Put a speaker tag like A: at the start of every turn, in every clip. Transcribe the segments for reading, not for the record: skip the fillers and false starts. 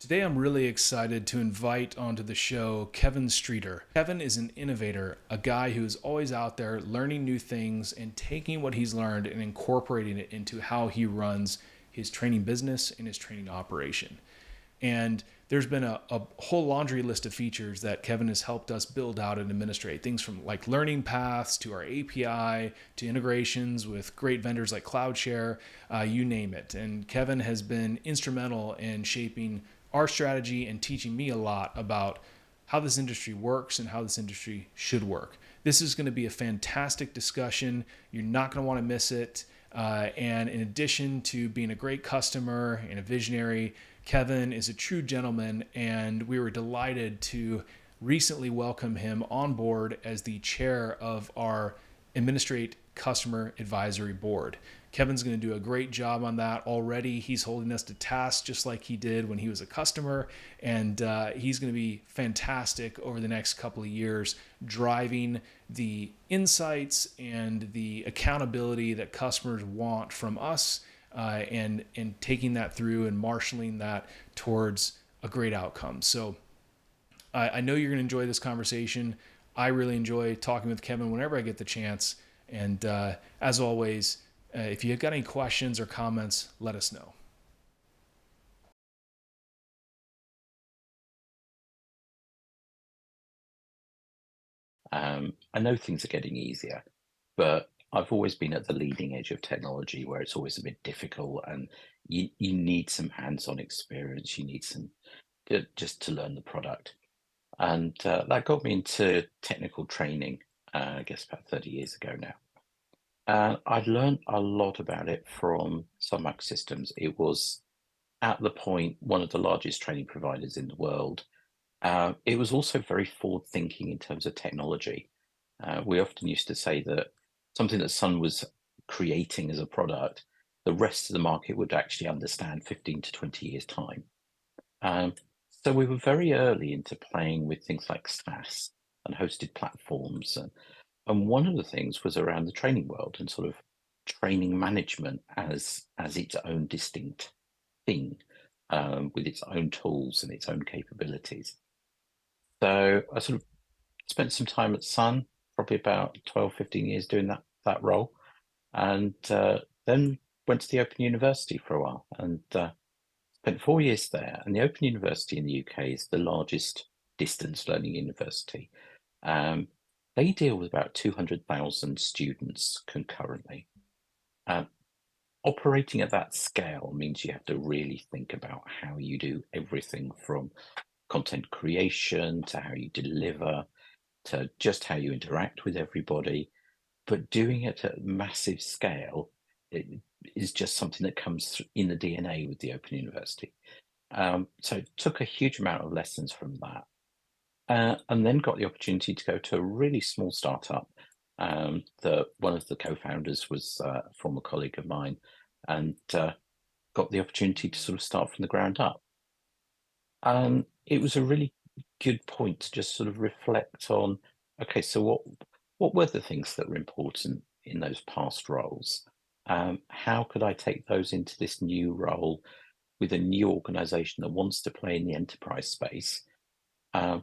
A: Today, I'm really excited to invite onto the show Kevin Streater. Kevin is an innovator, a guy who is always out there learning new things and taking what he's learned and incorporating it into how he runs his training business and his training operation. And there's been a whole laundry list of features that Kevin has helped us build out and administrate. Things from like learning paths to our API to integrations with great vendors like CloudShare, you name it. And Kevin has been instrumental in shaping our strategy and teaching me a lot about how this industry works and how this industry should work. This is going to be a fantastic discussion. You're not going to want to miss it. And in addition to being a great customer and a visionary, Kevin is a true gentleman, and we were delighted to recently welcome him on board as the chair of our Administrate Customer Advisory Board. Kevin's going to do a great job on that already. He's holding us to task just like he did when he was a customer, and he's going to be fantastic over the next couple of years, driving the insights and the accountability that customers want from us, and taking that through and marshaling that towards a great outcome. So I know you're going to enjoy this conversation. I really enjoy talking with Kevin whenever I get the chance. And as always, if you've got any questions or comments, let us know.
B: I know things are getting easier, but I've always been at the leading edge of technology where it's always a bit difficult and you need some hands-on experience. You need some just to learn the product. And that got me into technical training, I guess about 30 years ago now. And I learned a lot about it from Sunmax Systems. It was at the point one of the largest training providers in the world. It was also very forward thinking in terms of technology. We often used to say that something that Sun was creating as a product, the rest of the market would actually understand 15 to 20 years' time. Um, so we were very early into playing with things like SaaS and hosted platforms. And one of the things was around the training world and sort of training management as its own distinct thing, with its own tools and its own capabilities. So I sort of spent some time at Sun, probably about 12, 15 years doing that role, and then went to the Open University for a while and spent 4 years there. And the Open University in the UK is the largest distance learning university. Um, they deal with about 200,000 students concurrently. Um, Operating at that scale means you have to really think about how you do everything from content creation to how you deliver to just how you interact with everybody, but doing it at massive scale is just something that comes in the DNA with the Open University. So it took a huge amount of lessons from that, and then got the opportunity to go to a really small startup. That one of the co-founders was a former colleague of mine, and got the opportunity to sort of start from the ground up. It was a really good point to just sort of reflect on, okay, so what were the things that were important in those past roles? How could I take those into this new role with a new organization that wants to play in the enterprise space? Um,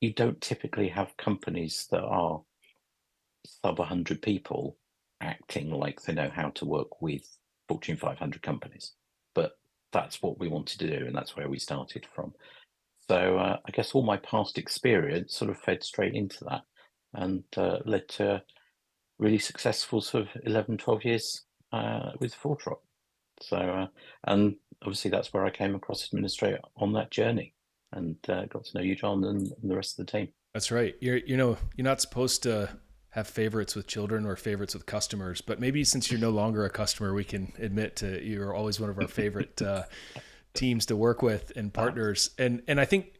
B: you don't typically have companies that are sub 100 people acting like they know how to work with Fortune 500 companies. But that's what we wanted to do, and that's where we started from. So I guess all my past experience sort of fed straight into that and led to a really successful sort of 11, 12 years with Fortrop. So, and obviously that's where I came across Administrator on that journey and got to know you, John, and the rest of the team.
A: That's right. You're not supposed to have favorites with children or favorites with customers, but maybe since you're no longer a customer, we can admit to you're always one of our favorite teams to work with and partners. And I think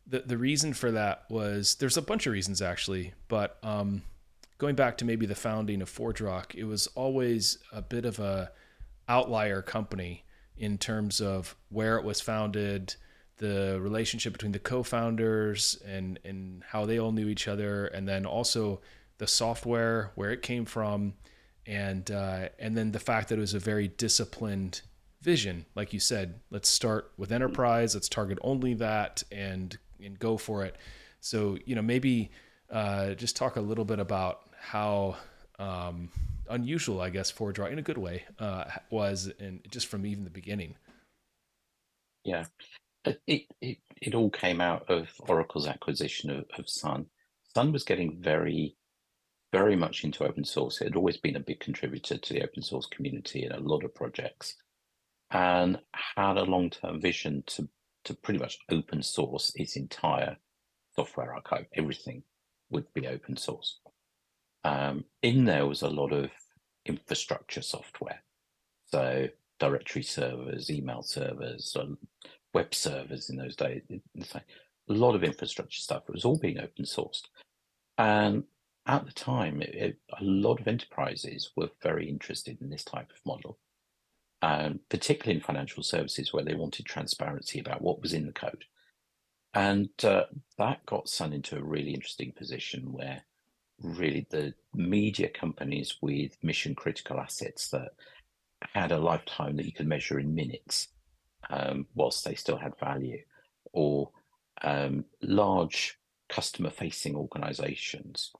A: the reason for that was there's a bunch of reasons actually, but going back to maybe the founding of ForgeRock, it was always a bit of a outlier company in terms of where it was founded, the relationship between the co-founders and how they all knew each other, and then also the software, where it came from, and then the fact that it was a very disciplined vision, like you said, let's start with enterprise, let's target only that and go for it. So, maybe just talk a little bit about how unusual, I guess, ForgeRock in a good way was, and just from even the beginning.
B: Yeah. It all came out of Oracle's acquisition of Sun. Sun was getting very, very much into open source. It had always been a big contributor to the open source community in a lot of projects, and had a long-term vision to pretty much open source its entire software archive. Everything would be open source. In there was a lot of infrastructure software, so directory servers, email servers, web servers in those days. It's like a lot of infrastructure stuff. It was all being open sourced, and at the time, a lot of enterprises were very interested in this type of model, particularly in financial services, where they wanted transparency about what was in the code. And that got Sun into a really interesting position where really the media companies with mission critical assets that had a lifetime that you could measure in minutes, whilst they still had value, or large customer facing organizations,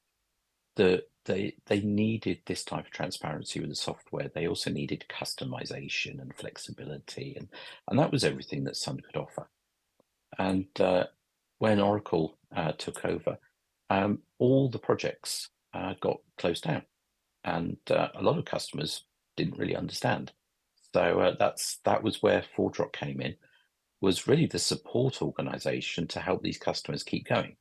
B: that they needed this type of transparency with the software. They also needed customization and flexibility, and that was everything that Sun could offer. And when Oracle took over, all the projects got closed down, and a lot of customers didn't really understand. So that was where ForgeRock came in, was really the support organization to help these customers keep going.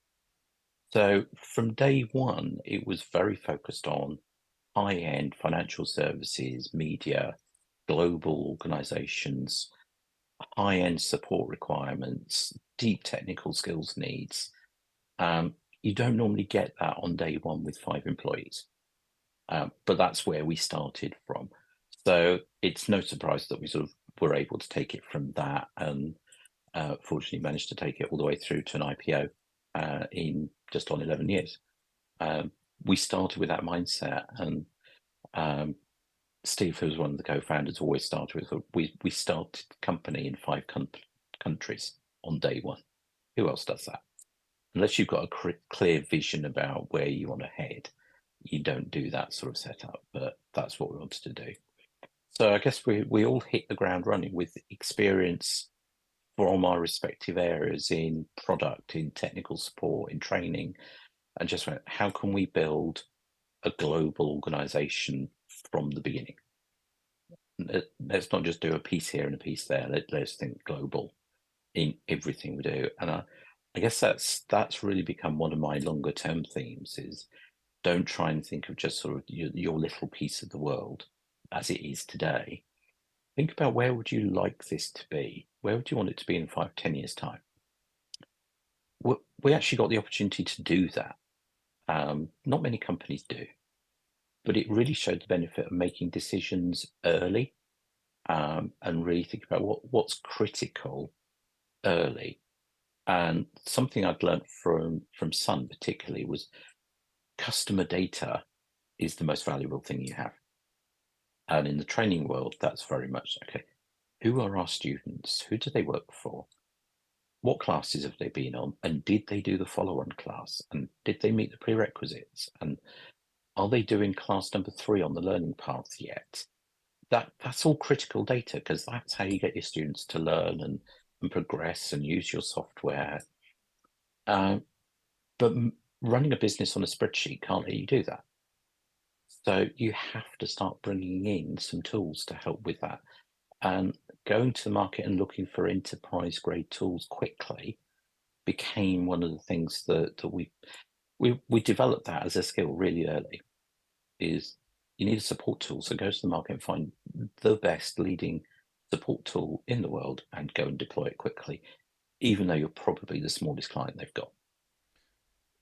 B: So from day one, it was very focused on high-end financial services, media, global organizations, high-end support requirements, deep technical skills needs. You don't normally get that on day one with 5 employees, but that's where we started from. So it's no surprise that we sort of were able to take it from that, and fortunately managed to take it all the way through to an IPO in just on 11 years. We started with that mindset, and Steve, who's one of the co-founders, always started with we started the company in 5 countries on day one. Who else does that? Unless you've got a clear vision about where you want to head, you don't do that sort of setup. But that's what we wanted to do. So I guess we all hit the ground running with experience from our respective areas in product, in technical support, in training, and just went, how can we build a global organization from the beginning? Let's not just do a piece here and a piece there. Let's think global in everything we do. And I guess that's really become one of my longer term themes, is don't try and think of just sort of your little piece of the world as it is today. Think about, where would you like this to be? Where would you want it to be in 5, 10 years' time? We actually got the opportunity to do that. Not many companies do, but it really showed the benefit of making decisions early, and really think about what's critical early. And something I'd learned from Sun particularly was customer data is the most valuable thing you have. And in the training world, that's very much, okay, who are our students? Who do they work for? What classes have they been on? And did they do the follow-on class? And did they meet the prerequisites? And are they doing class number 3 on the learning path yet? That's all critical data, because that's how you get your students to learn and progress and use your software. But running a business on a spreadsheet can't let you do that. So you have to start bringing in some tools to help with that. And going to the market and looking for enterprise grade tools quickly became one of the things that we developed that as a skill really early. Is you need a support tool, so go to the market and find the best leading support tool in the world and go and deploy it quickly, even though you're probably the smallest client they've got.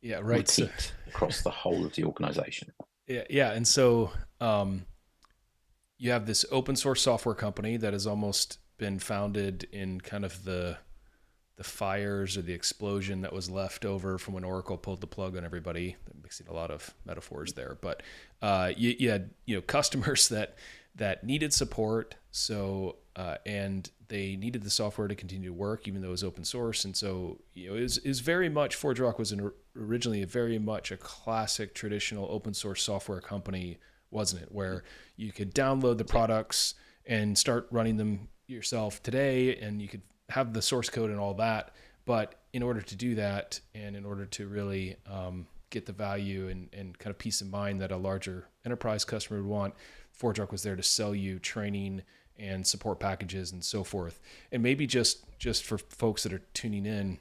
A: Yeah, right.
B: Repeat across the whole of the organization.
A: Yeah. And so you have this open source software company that has almost been founded in kind of the fires or the explosion that was left over from when Oracle pulled the plug on everybody. I'm mixing a lot of metaphors there, but you had customers that needed support. So and they needed the software to continue to work, even though it was open source. And so, it was very much, ForgeRock was originally a very much a classic traditional open source software company, wasn't it? Where you could download the products and start running them yourself today, and you could have the source code and all that. But in order to do that, and in order to really get the value and kind of peace of mind that a larger enterprise customer would want, ForgeRock was there to sell you training and support packages and so forth. And maybe just for folks that are tuning in,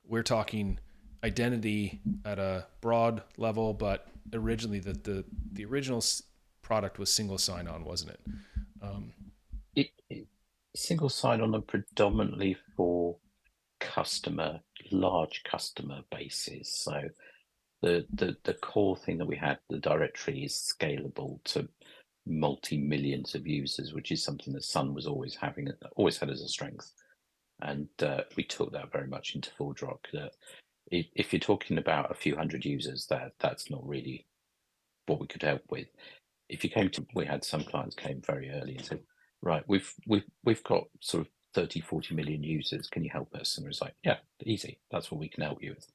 A: we're talking identity at a broad level, but originally the original product was single sign-on, wasn't it?
B: It single sign-on and predominantly for large customer bases. So the core thing that we had, the directory, is scalable to multi-millions of users, which is something that Sun was always had as a strength. And we took that very much into ForgeRock. That if you're talking about a few hundred users, that's not really what we could help with. If you came to, we had some clients came very early and said, right, we've got sort of 30, 40 million users. Can you help us? And it was like, yeah, easy. That's what we can help you with.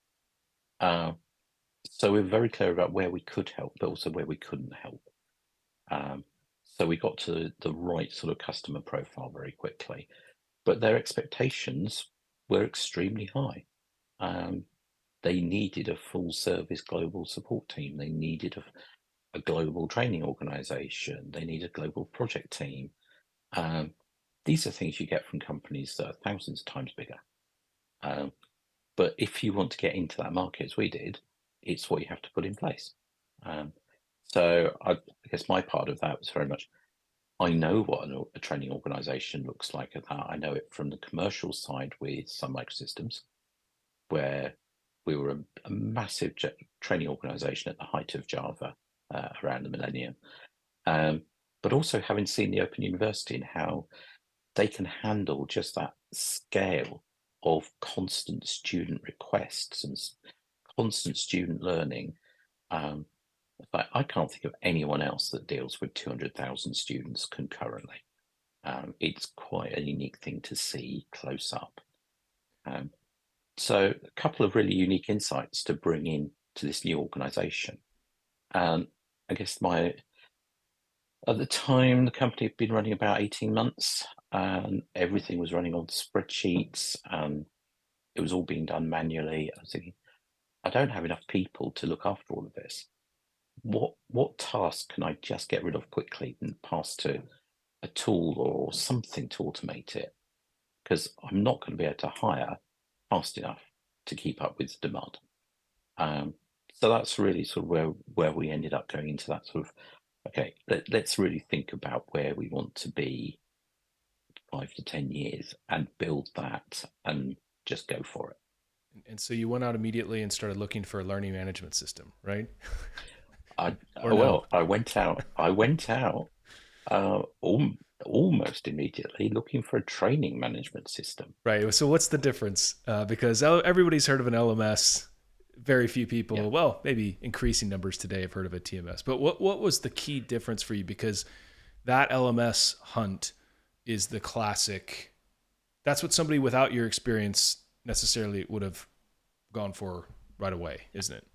B: So we're very clear about where we could help, but also where we couldn't help. So we got to the right sort of customer profile very quickly, but their expectations were extremely high. They needed a full service global support team. They needed a global training organization. They needed a global project team. These are things you get from companies that are thousands of times bigger. But if you want to get into that market, as we did, it's what you have to put in place. So I guess my part of that was very much, I know what a training organization looks like at that. I know it from the commercial side with Sun Microsystems, where we were a massive training organization at the height of Java around the millennium. But also having seen the Open University and how they can handle just that scale of constant student requests and constant student learning. I can't think of anyone else that deals with 200,000 students concurrently. It's quite a unique thing to see close up. So a couple of really unique insights to bring in to this new organization. I guess at the time, the company had been running about 18 months, and everything was running on spreadsheets, and it was all being done manually. I was thinking, I don't have enough people to look after all of this. What task can I just get rid of quickly and pass to a tool or something to automate it? Because I'm not going to be able to hire fast enough to keep up with the demand. So that's really sort of where we ended up going into that sort of, okay, let's really think about where we want to be 5 to 10 years and build that and just go for it.
A: And so you went out immediately and started looking for a learning management system, right?
B: No? I went out almost immediately looking for a training management system.
A: Right. So what's the difference? Because everybody's heard of an LMS. Very few people,
B: Yeah.
A: well, maybe increasing numbers today have heard of a TMS. But what was the key difference for you? Because that LMS hunt is the classic. That's what somebody without your experience necessarily would have gone for right away, isn't it?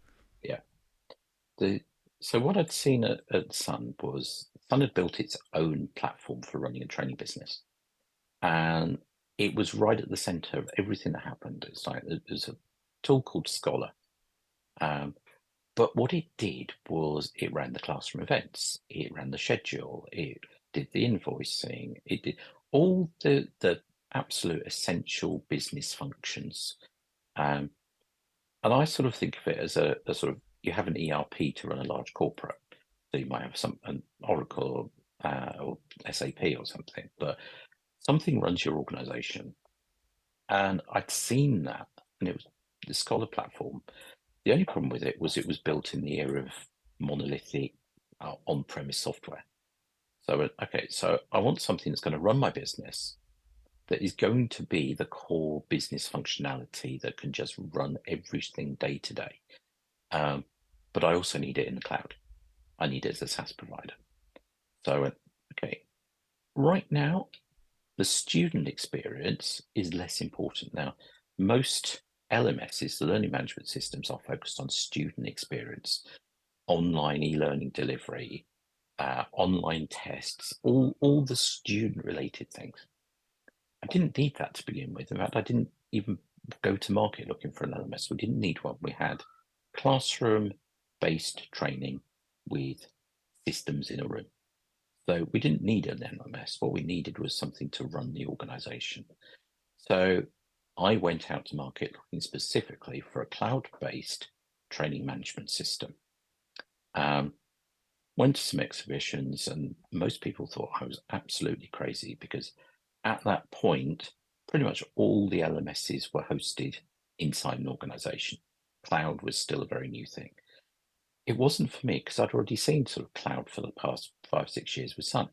B: Yeah. So what I'd seen at Sun was Sun had built its own platform for running a training business, and it was right at the center of everything that happened. It's like there's a tool called Scholar, but what it did was it ran the classroom events, it ran the schedule, it did the invoicing, it did all the absolute essential business functions. And I sort of think of it as a sort of, you have an ERP to run a large corporate. So you might have an Oracle or SAP or something, but something runs your organization. And I'd seen that, and it was the Scholar platform. The only problem with it was built in the era of monolithic on-premise software. So, okay, so I want something that's going to run my business, that is going to be the core business functionality that can just run everything day to day. But I also need it in the cloud. I need it as a SaaS provider. So, okay, right now, The student experience is less important now. Most LMSs, the learning management systems, are focused on student experience, online e-learning delivery, online tests, all the student-related things. I didn't need that to begin with. In fact, I didn't even go to market looking for an LMS. We didn't need one. We had classroom-based training with systems in a room. So we didn't need an LMS. What we needed was something to run the organization. So I went out to market looking specifically for a cloud-based training management system. Went to some exhibitions, and most people thought I was absolutely crazy because at that point, pretty much all the LMSs were hosted inside an organization. Cloud was still a very new thing. It wasn't for me because I'd already seen sort of cloud for the past 5, 6 years with Sun.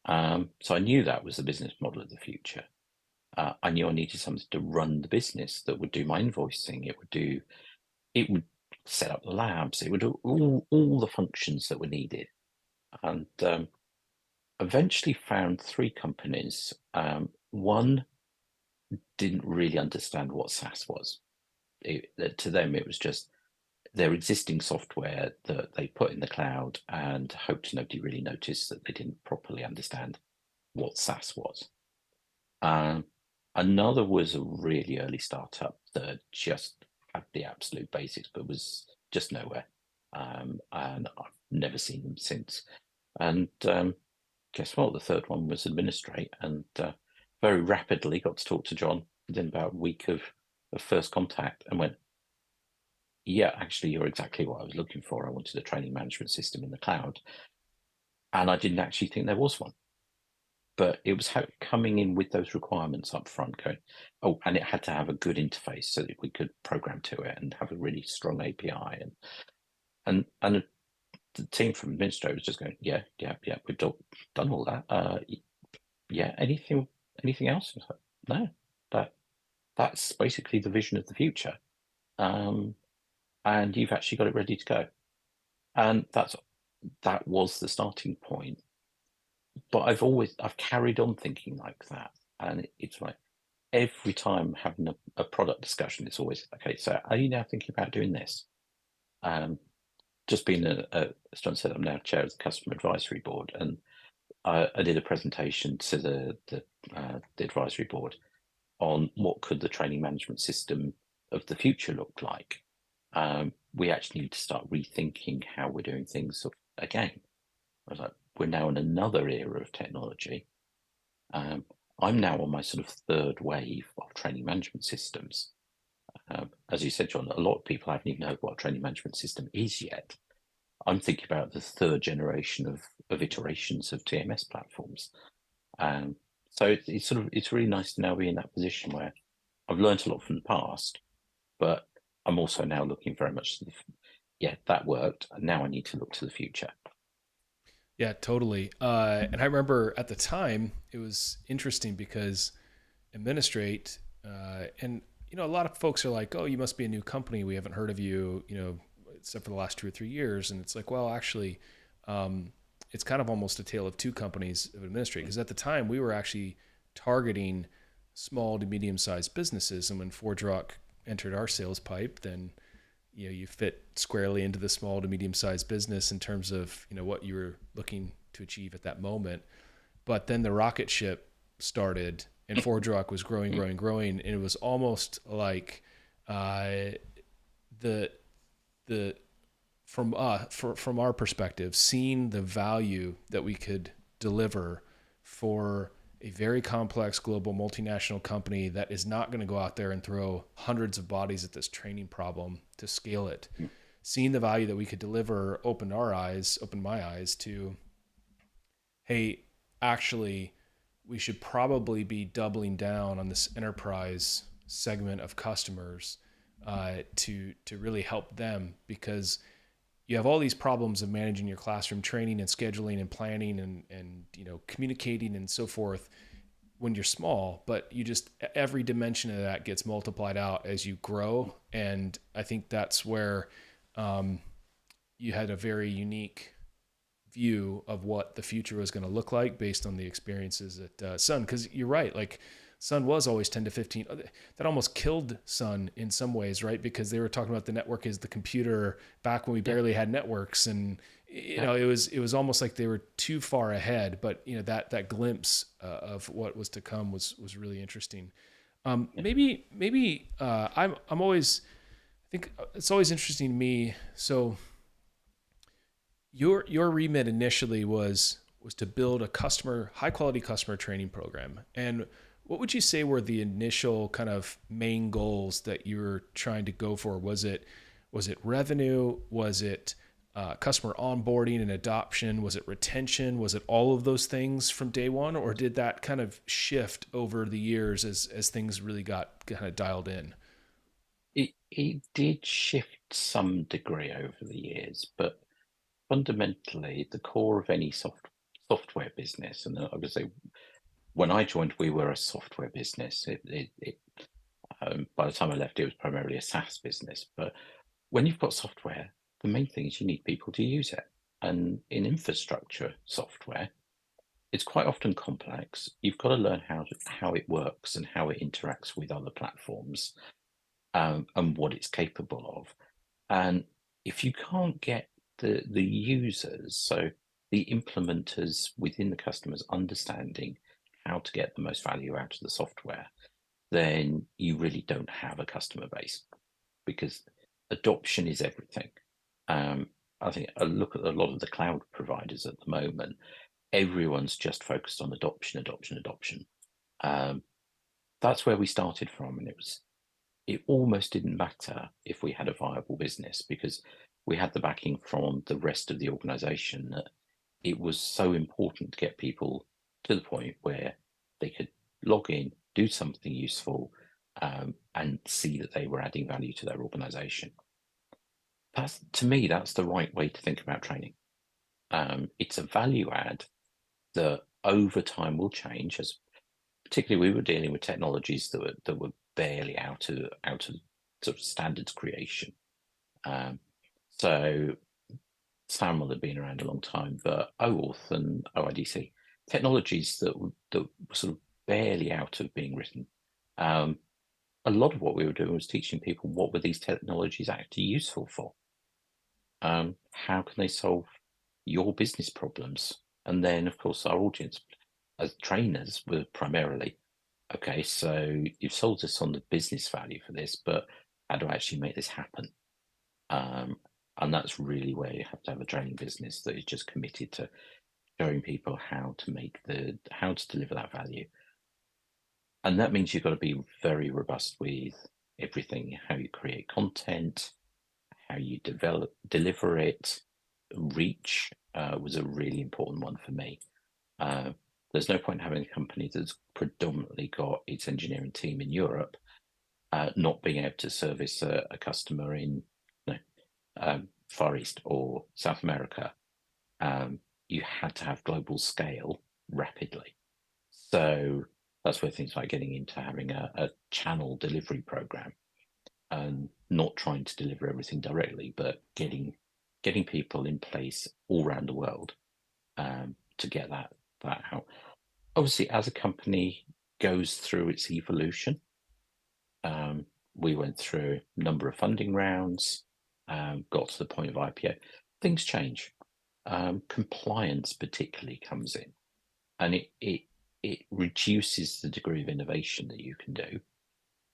B: So I knew that was the business model of the future. I knew I needed something to run the business that would do my invoicing. It would set up the labs. It would do all the functions that were needed. And eventually found 3 companies. One didn't really understand what SaaS was. To them, it was just their existing software that they put in the cloud and hoped nobody really noticed that they didn't properly understand what SaaS was. Another was a really early startup that just had the absolute basics, but was just nowhere. And I've never seen them since. And guess what? The third one was Administrate, and very rapidly got to talk to John within about a week of first contact, and went, "Yeah, actually, you're exactly what I was looking for. I wanted a training management system in the cloud, and I didn't actually think there was one." But it was coming in with those requirements up front, going, oh, and it had to have a good interface so that we could program to it and have a really strong API, and the team from Administrate was just going, yeah, we've done all that. Yeah, anything else? I was like, no, that's basically the vision of the future, and you've actually got it ready to go. And that was the starting point. But I've carried on thinking like that, and it's like every time having a product discussion, it's always okay. So are you now thinking about doing this? Just being as John said, I'm now chair of the customer advisory board, and I did a presentation to the advisory board on what could the training management system of the future look like. We actually need to start rethinking how we're doing things again. I was like, we're now in another era of technology. I'm now on my sort of third wave of training management systems. As you said, John, a lot of people haven't even heard what a training management system is yet. I'm thinking about the third generation of iterations of TMS platforms. So it's really nice to now be in that position where I've learned a lot from the past, but I'm also now looking very much to that worked, and now I need to look to the future.
A: Yeah, totally. And I remember at the time it was interesting because Administrate, and a lot of folks are like, "Oh, you must be a new company. We haven't heard of you, except for the last 2 or 3 years." And it's like, well, actually, it's kind of almost a tale of 2 companies of Administrate, because at the time we were actually targeting small to medium-sized businesses, and when ForgeRock entered our sales pipe, then you fit squarely into the small to medium-sized business in terms of what you were looking to achieve at that moment. But then the rocket ship started, and ForgeRock was growing, and it was almost like from our perspective, seeing the value that we could deliver for a very complex global multinational company that is not going to go out there and throw hundreds of bodies at this training problem to scale it. Seeing the value that we could deliver opened my eyes to, hey, actually, we should probably be doubling down on this enterprise segment of customers to really help them, because you have all these problems of managing your classroom training and scheduling and planning and communicating and so forth when you're small, but every dimension of that gets multiplied out as you grow. And I think that's where you had a very unique view of what the future was going to look like based on the experiences at Sun. Because you're right, like Sun was always 10 to 15. That almost killed Sun in some ways, right? Because they were talking about the network as the computer back when we
B: Yeah,
A: barely had networks, and
B: yeah,
A: it was almost like they were too far ahead. But that glimpse of what was to come was really interesting.
B: yeah.
A: I'm always, I think it's always interesting to me. So your remit initially was to build a high quality customer training program. And what would you say were the initial kind of main goals that you were trying to go for? Was it revenue? Was it customer onboarding and adoption? Was it retention? Was it all of those things from day one, or did that kind of shift over the years as things really got kind of dialed in?
B: It did shift some degree over the years, but fundamentally, the core of any software business, and I would say when I joined, we were a software business. By the time I left, it was primarily a SaaS business. But when you've got software, the main thing is you need people to use it. And in infrastructure software, it's quite often complex. You've got to learn how it works and how it interacts with other platforms, and what it's capable of. And if you can't get the users, so the implementers within the customers understanding how to get the most value out of the software, then you really don't have a customer base, because adoption is everything. Um, I think I look at a lot of the cloud providers at the moment, everyone's just focused on adoption, adoption, adoption. Um, that's where we started from, and it almost didn't matter if we had a viable business, because we had the backing from the rest of the organization that it was so important to get people to the point where they could log in, do something useful, and see that they were adding value to their organization. That's, to me, that's the right way to think about training. It's a value add that over time will change, as particularly we were dealing with technologies that were barely out of sort of standards creation. Um, so SAM will have been around a long time, but OAuth and OIDC technologies that were sort of barely out of being written. Um, a lot of what we were doing was teaching people what were these technologies actually useful for. How can they solve your business problems? And then, of course, our audience as trainers were primarily, okay, so you've sold us on the business value for this, but how do I actually make this happen? Um, and that's really where you have to have a training business that is just committed to showing people how to deliver that value. And that means you've got to be very robust with everything, how you create content, how you deliver it. Reach was a really important one for me. Uh, there's no point having a company that's predominantly got its engineering team in Europe, not being able to service a customer in, you know, Far East or South America. You had to have global scale rapidly. So that's where things like getting into having a channel delivery program, and not trying to deliver everything directly, but getting people in place all around the world, to get that out. Obviously, as a company goes through its evolution, we went through a number of funding rounds, got to the point of IPO. Things change. Compliance particularly comes in, and it reduces the degree of innovation that you can do,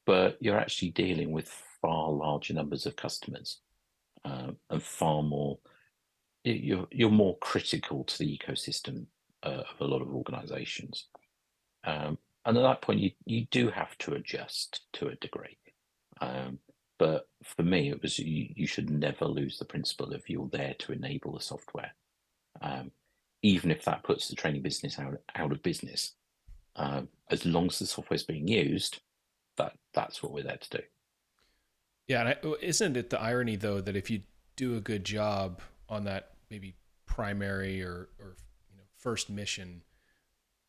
B: but you're actually dealing with far larger numbers of customers, and far more. You're more critical to the ecosystem of a lot of organisations, and at that point, you do have to adjust to a degree. Um, but for me, it was you should never lose the principle of you're there to enable the software, um, even if that puts the training business out of business. As long as the software is being used, that's what we're there to do.
A: Yeah, and isn't it the irony though that if you do a good job on that maybe primary or first mission,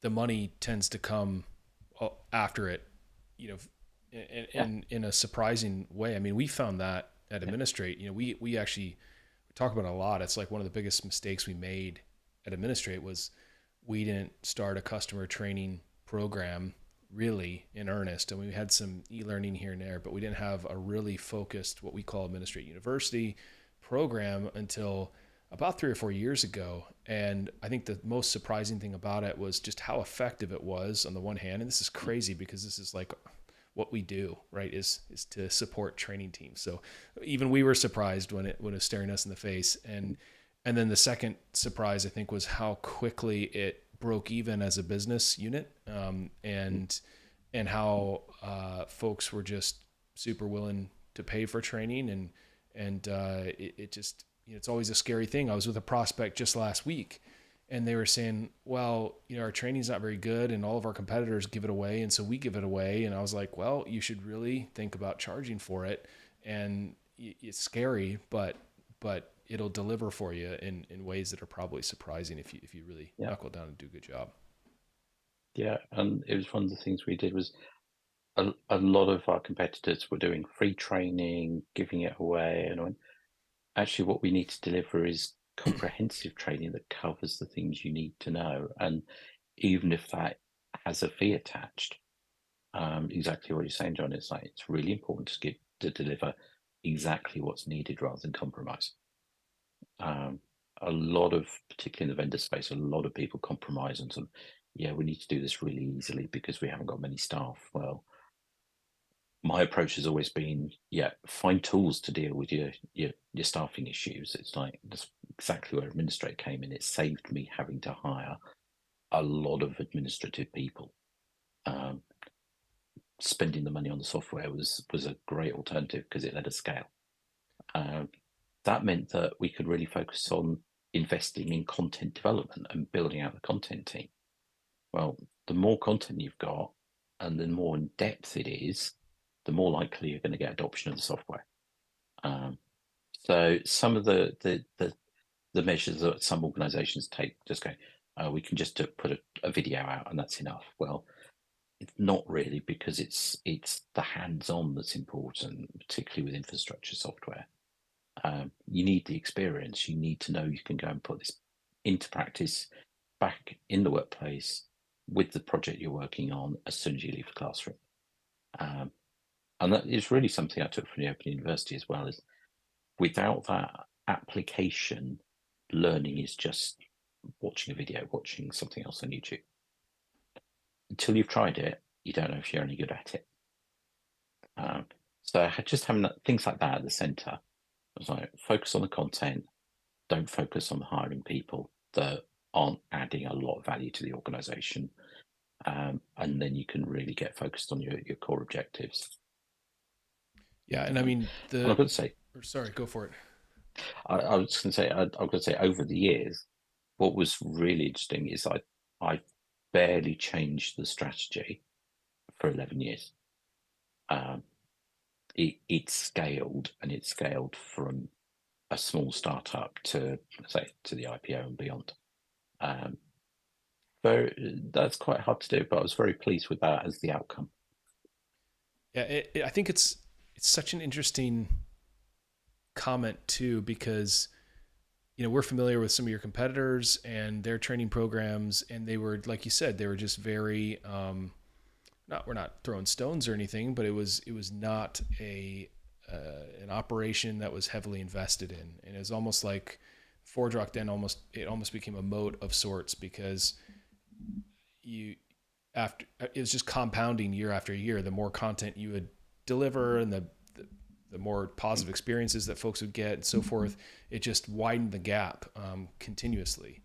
A: the money tends to come after it, you know, in,
B: Yeah,
A: in a surprising way. I mean, we found that at
B: yeah,
A: Administrate, we actually talk about it a lot. It's like one of the biggest mistakes we made at Administrate was we didn't start a customer training program really in earnest. And we had some e-learning here and there, but we didn't have a really focused, what we call Administrate University program until about 3 or 4 years ago. And I think the most surprising thing about it was just how effective it was on the one hand. And this is crazy because this is like what we do, right? Is to support training teams. So even we were surprised when it was staring us in the face. And then the second surprise, I think, was how quickly it broke even as a business unit, and how folks were just super willing to pay for training, and it just, it's always a scary thing. I was with a prospect just last week, and they were saying, well, our training's not very good, and all of our competitors give it away, and so we give it away. And I was like, well, you should really think about charging for it, and it's scary, but it'll deliver for you in ways that are probably surprising if you really knuckle down and do a good job.
B: Yeah, and it was one of the things we did was a lot of our competitors were doing free training, giving it away, and actually what we need to deliver is comprehensive training that covers the things you need to know. And even if that has a fee attached, exactly what you're saying, John, it's like it's really important to deliver exactly what's needed rather than compromise. A lot of, particularly in the vendor space, a lot of people compromise on some, yeah, we need to do this really easily because we haven't got many staff. Well, my approach has always been, yeah, find tools to deal with your staffing issues. It's like that's exactly where Administrate came in. It saved me having to hire a lot of administrative people. Spending the money on the software was a great alternative because it let us scale. That meant that we could really focus on investing in content development and building out the content team. Well, the more content you've got and the more in depth it is, the more likely you're going to get adoption of the software. So some of the measures that some organizations take, just go, we can just put a video out and that's enough. Well, it's not really, because it's the hands-on that's important, particularly with infrastructure software. You need the experience. You need to know you can go and put this into practice back in the workplace with the project you're working on as soon as you leave the classroom. And that is really something I took from the Open University as well, is without that application, learning is just watching a video, watching something else on YouTube. Until you've tried it, you don't know if you're any good at it. So just having things like that at the center, I was like, focus on the content, don't focus on hiring people that aren't adding a lot of value to the organization. And then you can really get focused on your core objectives.
A: Yeah. And I mean,
B: and I've got to say,
A: sorry, go for it.
B: I was going to say, I've got to say, over the years, what was really interesting is I barely changed the strategy for 11 years. It scaled, and it scaled from a small startup to, say, to the IPO and beyond. So that's quite hard to do, but I was very pleased with that as the outcome.
A: Yeah, I think it's such an interesting comment too, because we're familiar with some of your competitors and their training programs, and they were, like you said, they were just very we're not throwing stones or anything, but it was not an operation that was heavily invested in, and it was almost like ForgeRock then almost became a moat of sorts, because it was just compounding year after year. The more content you would deliver and the more positive experiences that folks would get and so forth, it just widened the gap continuously.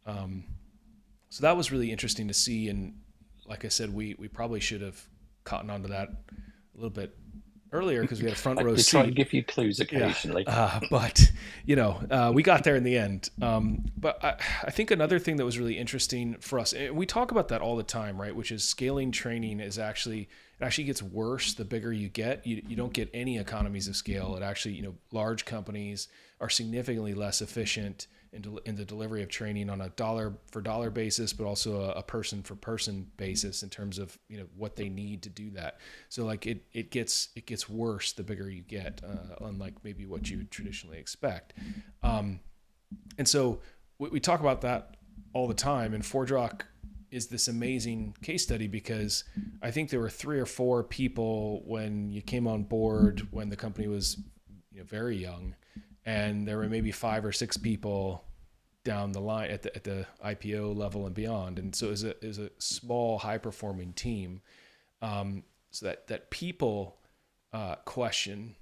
A: So that was really interesting to see. And like I said, we probably should have cottoned onto that a little bit earlier, because we had a front row seat.
B: Try to give you clues occasionally.
A: Yeah, but we got there in the end. But I think another thing that was really interesting for us, and we talk about that all the time, right? Which is scaling training is it actually gets worse the bigger you get. You don't get any economies of scale. It actually, large companies are significantly less efficient in the delivery of training on a dollar for dollar basis, but also a person for person basis in terms of what they need to do that. So like it gets worse the bigger you get, unlike maybe what you would traditionally expect. And so we talk about that all the time. And ForgeRock is this amazing case study because I think there were 3 or 4 people when you came on board when the company was very young, and there were maybe 5 or 6 people down the line at the IPO level and beyond. And so it was a small, high performing team. So that people question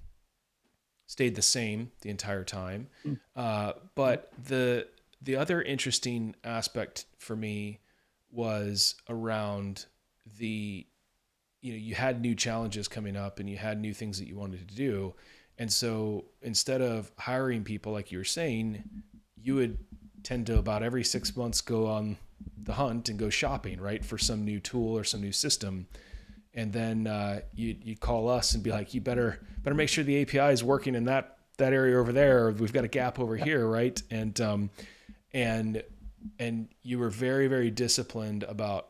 A: stayed the same the entire time. But the other interesting aspect for me was around you had new challenges coming up and you had new things that you wanted to do. And so instead of hiring people, like you were saying, you would tend to about every 6 months go on the hunt and go shopping, right, for some new tool or some new system. And then you'd call us and be like, you better make sure the API is working in that area over there. Or we've got a gap over here, right? And you were very, very disciplined about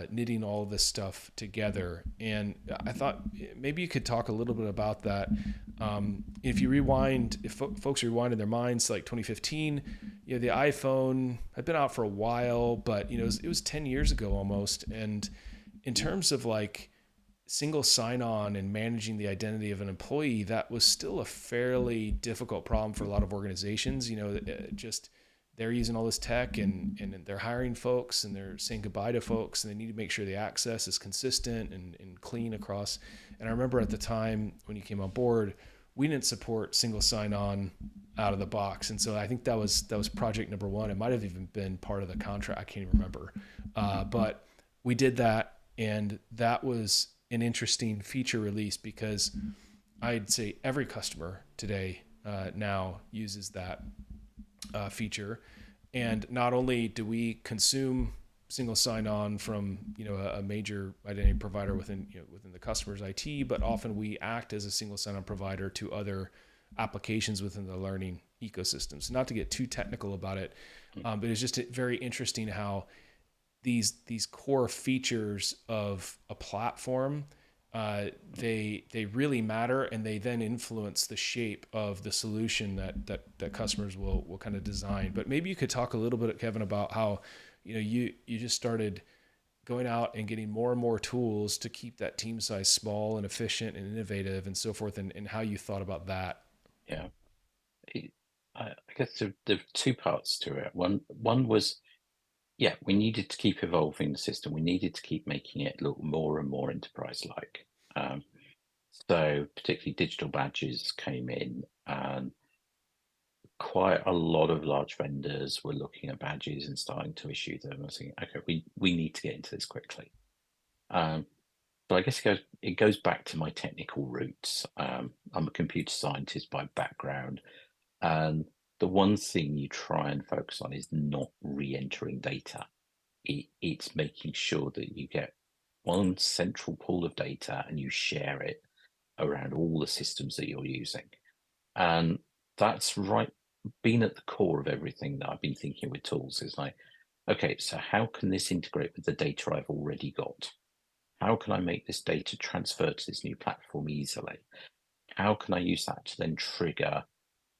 A: knitting all of this stuff together. And I thought maybe you could talk a little bit about that. If folks rewind in their minds to like 2015, the iPhone had been out for a while, but it was 10 years ago almost. And in terms of like single sign-on and managing the identity of an employee, that was still a fairly difficult problem for a lot of organizations. Just they're using all this tech and they're hiring folks and they're saying goodbye to folks, and they need to make sure the access is consistent and clean across. And I remember at the time when you came on board, we didn't support single sign-on out of the box. And so I think that was project number 1. It might have even been part of the contract. I can't even remember. But we did that, and that was an interesting feature release because I'd say every customer today now uses that feature. And not only do we consume single sign-on from a major identity provider within the customer's IT, but often we act as a single sign-on provider to other applications within the learning ecosystem. So not to get too technical about it, but it's just very interesting how these core features of a platform, they really matter, and they then influence the shape of the solution that customers will kind of design. But maybe you could talk a little bit, Kevin, about how you just started going out and getting more and more tools to keep that team size small and efficient and innovative and so forth, and how you thought about that.
B: Yeah. I guess there are 2 parts to it. One was, yeah, we needed to keep evolving the system. We needed to keep making it look more and more enterprise-like. So particularly digital badges came in, and quite a lot of large vendors were looking at badges and starting to issue them. I was thinking, okay, we need to get into this quickly. But I guess it goes back to my technical roots. I'm a computer scientist by background, and the one thing you try and focus on is not re-entering data. It's making sure that you get one central pool of data and you share it around all the systems that you're using. And that's right, been at the core of everything that I've been thinking with tools is like, okay, so how can this integrate with the data I've already got? How can I make this data transfer to this new platform easily? How can I use that to then trigger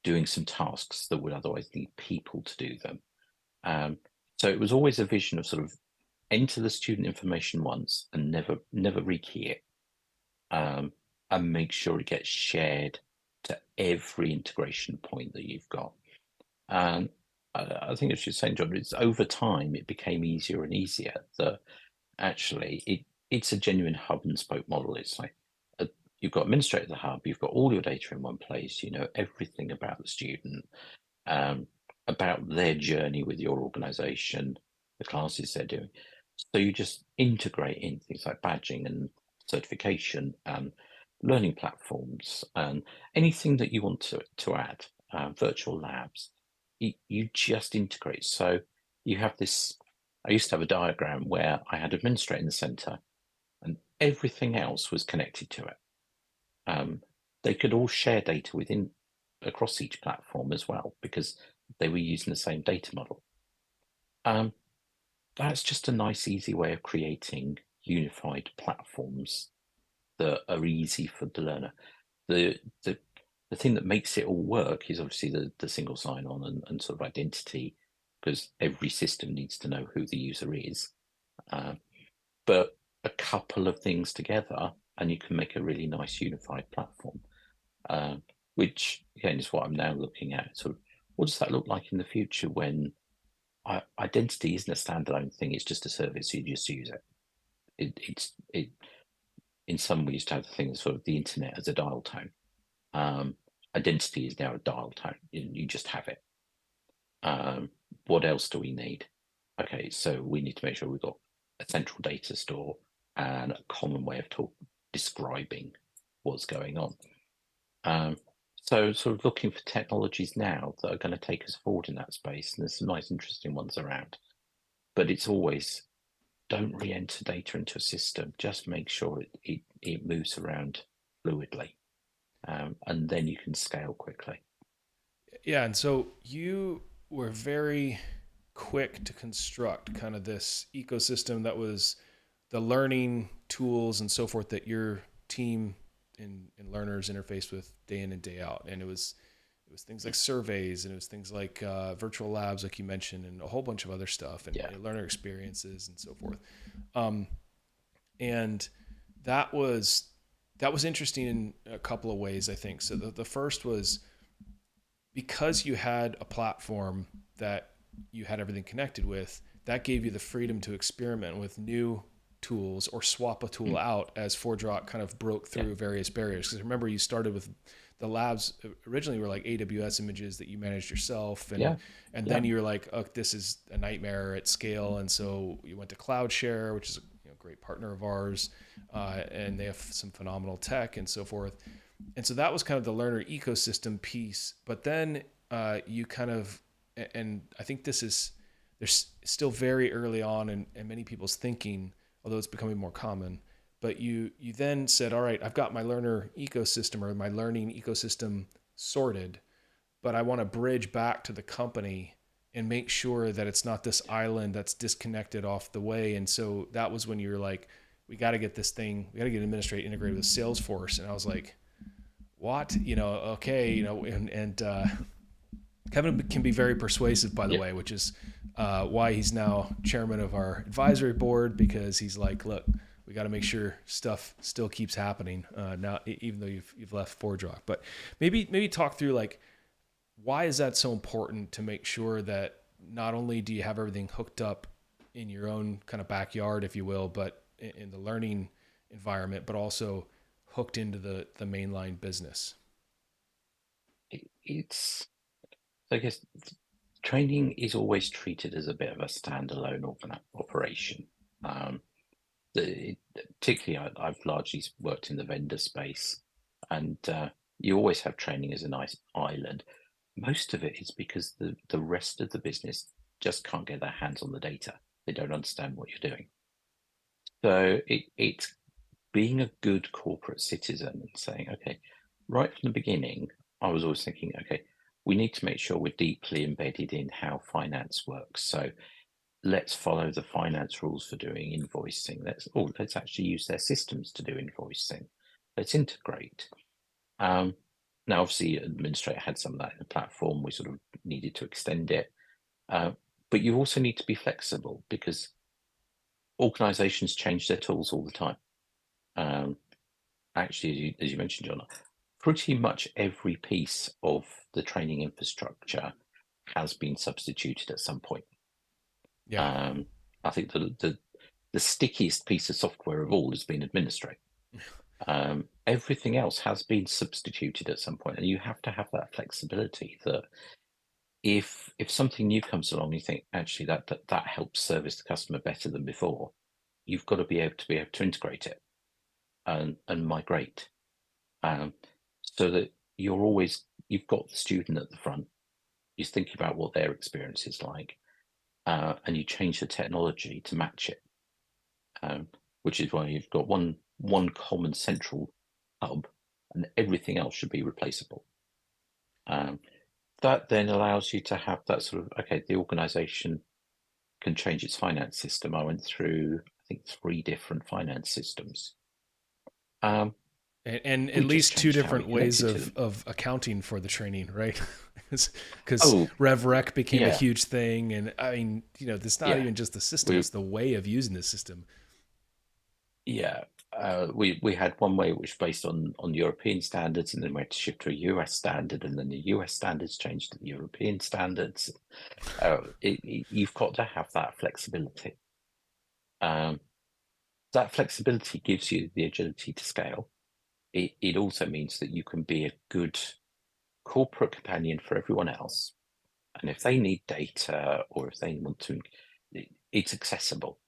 B: doing some tasks that would otherwise need people to do them? So it was always a vision of sort of enter the student information once and never rekey it, and make sure it gets shared to every integration point that you've got. And I think as you're saying, John, it's over time it became easier and easier that actually it's a genuine hub and spoke model. It's like you've got Administrate at the hub, you've got all your data in one place, you know everything about the student, about their journey with your organization, the classes they're doing. So you just integrate in things like badging and certification and learning platforms and anything that you want to add, virtual labs, you just integrate. So you have this, I used to have a diagram where I had Administrate in the center and everything else was connected to it. They could all share data across each platform as well because they were using the same data model. That's just a nice, easy way of creating unified platforms that are easy for the learner. The thing that makes it all work is obviously the single sign-on and sort of identity because every system needs to know who the user is. Um, but a couple of things together, and you can make a really nice unified platform. Which again is what I'm now looking at. Sort of, what does that look like in the future when identity isn't a standalone thing? It's just a service. You just use it. It in some ways to have the thing sort of the internet as a dial tone. Um, Identity is now a dial tone. You just have it. Um, what else do we need? Okay, so we need to make sure we've got a central data store and a common way of describing what's going on. So sort of looking for technologies now that are going to take us forward in that space. And there's some nice, interesting ones around. But it's always don't re-enter data into a system. Just make sure it moves around fluidly. And then you can scale quickly.
A: Yeah, and so you were very quick to construct kind of this ecosystem that was the learning tools and so forth that your team and learners interface with day in and day out. And it was things like surveys, and it was things like virtual labs, like you mentioned, and a whole bunch of other stuff, and
B: Yeah.
A: learner experiences and so forth. Um, and that was that was interesting in a couple of ways, I think. So the first was because you had a platform that you had everything connected with, that gave you the freedom to experiment with new tools or swap a tool
B: Mm.
A: out as ForgeRock kind of broke
B: Yeah.
A: through various barriers. Because remember, you started with the labs originally were like AWS images that you managed yourself, and
B: Yeah.
A: then
B: Yeah.
A: you were like, oh, this is a nightmare at scale, and so you went to CloudShare, which is a great partner of ours, and they have some phenomenal tech and so forth. And so that was kind of the learner ecosystem piece. But then you kind of, and I think there's still very early on in many people's thinking, although it's becoming more common. But you then said, all right, I've got my learner ecosystem or my learning ecosystem sorted, but I want to bridge back to the company and make sure that it's not this island that's disconnected off the way. And so that was when you were like, we got to get this thing, we got to get Administrate integrated with Salesforce. And I was like, what? Okay, and Kevin can be very persuasive, by the
B: Yeah.
A: way, which is why he's now chairman of our advisory board, because he's like, look, we got to make sure stuff still keeps happening now, even though you've left ForgeRock. But maybe talk through like, why is that so important to make sure that not only do you have everything hooked up in your own kind of backyard, if you will, but in the learning environment, but also hooked into the mainline business?
B: It's, so I guess training is always treated as a bit of a standalone operation. Um, Particularly, I've largely worked in the vendor space, and you always have training as a nice island. Most of it is because the rest of the business just can't get their hands on the data. They don't understand what you're doing. So it's being a good corporate citizen and saying, okay, right from the beginning, I was always thinking, okay, we need to make sure we're deeply embedded in how finance works. So let's follow the finance rules for doing invoicing. Let's actually use their systems to do invoicing. Let's integrate. Um, Now, obviously, Administrate had some of that in the platform. We sort of needed to extend it, uh, but you also need to be flexible because organisations change their tools all the time. Um, Actually, as you mentioned, John, pretty much every piece of the training infrastructure has been substituted at some point.
A: Yeah.
B: Um, I think the stickiest piece of software of all has been Administrate. Everything else has been substituted at some point, and you have to have that flexibility that if something new comes along, you think actually that helps service the customer better than before, you've got to be able to integrate it and migrate, um, so that you've got the student at the front. You think about what their experience is like, and you change the technology to match it, which is why you've got one common central hub, and everything else should be replaceable. Um, that then allows you to have that sort of, okay, the organization can change its finance system. I went through, I think, 3 different finance systems.
A: And at
B: We just
A: least two
B: changed how we
A: different ways
B: connected to them.
A: of accounting for the training, right? because
B: Oh,
A: RevRec became a
B: yeah,
A: huge thing. And I mean, it's not
B: yeah.
A: even just the system,
B: We
A: it's the way of using the system.
B: Yeah, we had one way which was based on European standards, and then we had to shift to a US standard, and then the US standards changed to the European standards. You've got to have that flexibility. Um, that flexibility gives you the agility to scale. It also means that you can be a good corporate companion for everyone else. And if they need data or if they want to, it's accessible.